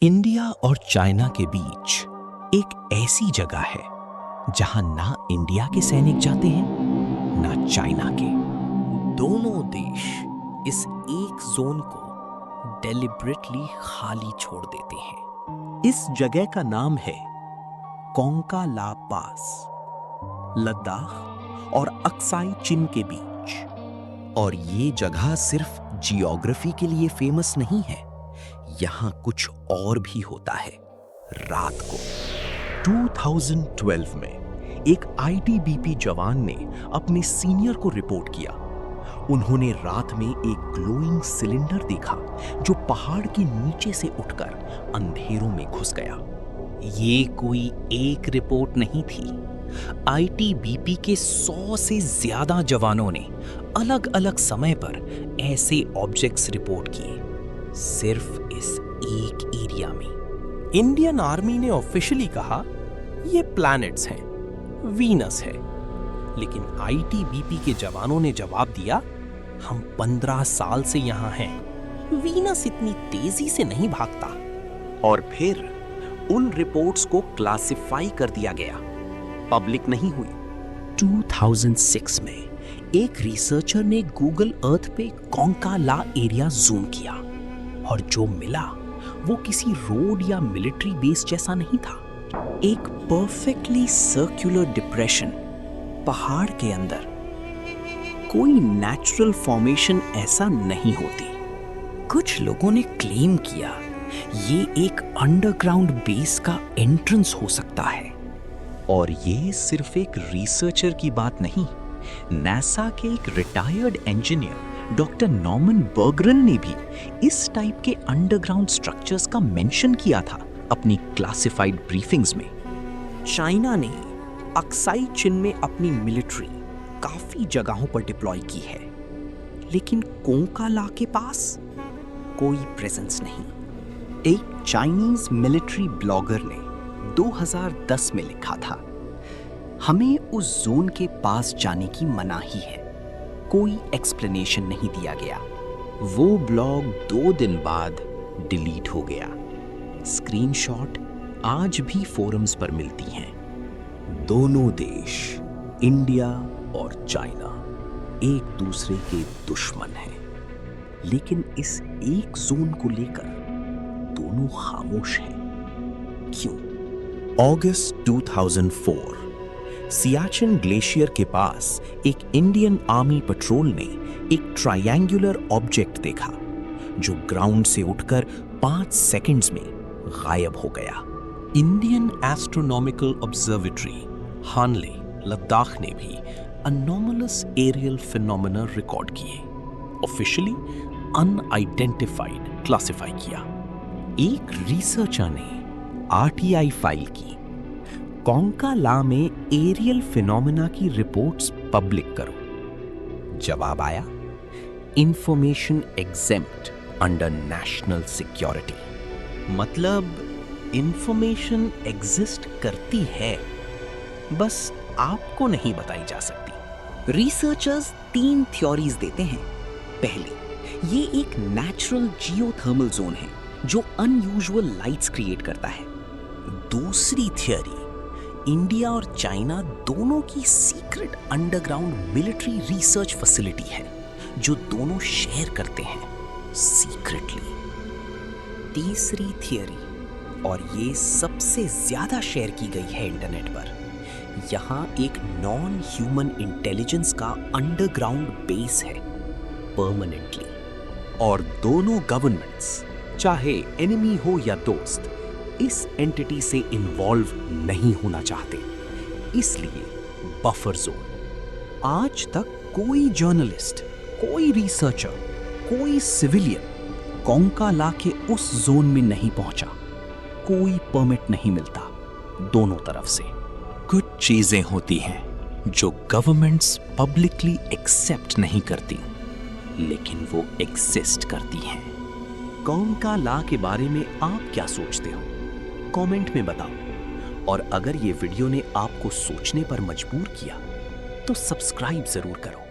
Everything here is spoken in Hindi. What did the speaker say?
इंडिया और चाइना के बीच एक ऐसी जगह है जहां ना इंडिया के सैनिक जाते हैं ना चाइना के। दोनों देश इस एक जोन को डेलिबरेटली खाली छोड़ देते हैं। इस जगह का नाम है कोंका ला पास, लद्दाख और अक्साई चीन के बीच। और ये जगह सिर्फ जियोग्राफी के लिए फेमस नहीं है, यहां कुछ और भी होता है। रात को 2012 में एक आईटीबीपी जवान ने अपने सीनियर को रिपोर्ट किया। उन्होंने रात में एक ग्लोइंग सिलेंडर देखा जो पहाड़ के नीचे से उठकर अंधेरों में घुस गया। ये कोई एक रिपोर्ट नहीं थी। आईटीबीपी के 100 से ज्यादा जवानों ने अलग अलग समय पर ऐसे ऑब्जेक्ट्स रिपोर्ट किए, सिर्फ इस एक एरिया में। इंडियन आर्मी ने ऑफिशियली कहा ये प्लैनेट्स हैं, वीनस है, लेकिन आईटीबीपी के जवानों ने जवाब दिया हम 15 साल से यहां हैं, वीनस इतनी तेजी से नहीं भागता। और फिर उन रिपोर्ट्स को क्लासिफाई कर दिया गया, पब्लिक नहीं हुई। 2006 में एक रिसर्चर ने गूगल अर्थ पे कोंका ला एरिया जूम किया और जो मिला वो किसी रोड या मिलिट्री बेस जैसा नहीं था। एक परफेक्टली सर्कुलर डिप्रेशन पहाड़ के अंदर। कोई नेचुरल फॉर्मेशन ऐसा नहीं होती। कुछ लोगों ने क्लेम किया ये एक अंडरग्राउंड बेस का एंट्रेंस हो सकता है। और ये सिर्फ एक रिसर्चर की बात नहीं, नासा के एक रिटायर्ड इंजीनियर डॉक्टर नॉर्मन बर्गरन ने भी इस टाइप के अंडरग्राउंड स्ट्रक्चर्स का मेंशन किया था अपनी क्लासिफाइड ब्रीफिंग्स में। चाइना ने अक्साई चीन में अपनी मिलिट्री काफी जगहों पर डिप्लॉय की है, लेकिन कोंका ला के पास कोई प्रेजेंस नहीं। एक चाइनीज मिलिट्री ब्लॉगर ने 2010 में लिखा था हमें उस जोन के पास जाने की मनाही है। कोई एक्सप्लेनेशन नहीं दिया गया। वो ब्लॉग 2 दिन बाद डिलीट हो गया। स्क्रीनशॉट आज भी फोरम्स पर मिलती हैं। दोनों देश, इंडिया और चाइना, एक दूसरे के दुश्मन हैं, लेकिन इस एक जोन को लेकर दोनों खामोश हैं। क्यों? अगस्त 2004 सियाचिन ग्लेशियर के पास एक इंडियन आर्मी पेट्रोल ने एक ट्रायंगुलर ऑब्जेक्ट देखा जो ग्राउंड से उठकर 5 सेकंड्स में गायब हो गया। इंडियन एस्ट्रोनॉमिकल ऑब्जर्वेटरी हानले, लद्दाख ने भी अनोमलस एरियल फिनोमेना रिकॉर्ड किए, ऑफिशियली अनआइडेंटिफाइड क्लासिफाई किया। एक रिसर्चर ने आरटीआई फाइल की, कोंका ला में एरियल फिनोमेना की रिपोर्ट्स पब्लिक करो। जवाब आया information exempt under national security. मतलब इंफॉर्मेशन एग्जिस्ट करती है, बस आपको नहीं बताई जा सकती। रिसर्चर्स 3 थ्योरीज देते हैं। पहली, ये एक नेचुरल जियोथर्मल जोन है जो अनयूजुअल लाइट्स क्रिएट करता है। दूसरी थ्योरी, इंडिया और चाइना दोनों की secret underground military research facility है जो दोनों शेयर करते हैं सीक्रेटली। तीसरी थियरी, और ये सबसे ज्यादा शेयर की गई है इंटरनेट पर, यहां एक नॉन ह्यूमन इंटेलिजेंस का अंडरग्राउंड बेस है परमानेंटली। और दोनों गवर्नमेंट्स, चाहे एनिमी हो या दोस्त, इस एंटिटी से इन्वॉल्व नहीं होना चाहते, इसलिए बफर जोन। आज तक कोई जर्नलिस्ट, कोई रिसर्चर, कोई सिविलियन कोंका ला के उस जोन में नहीं पहुंचा। कोई परमिट नहीं मिलता दोनों तरफ से। कुछ चीजें होती हैं जो गवर्नमेंट्स पब्लिकली एक्सेप्ट नहीं करती, लेकिन वो एग्जिस्ट करती हैं। कोंका ला के बारे में आप क्या सोचते हो? कमेंट में बताओ। और अगर ये वीडियो ने आपको सोचने पर मजबूर किया तो सब्सक्राइब जरूर करो।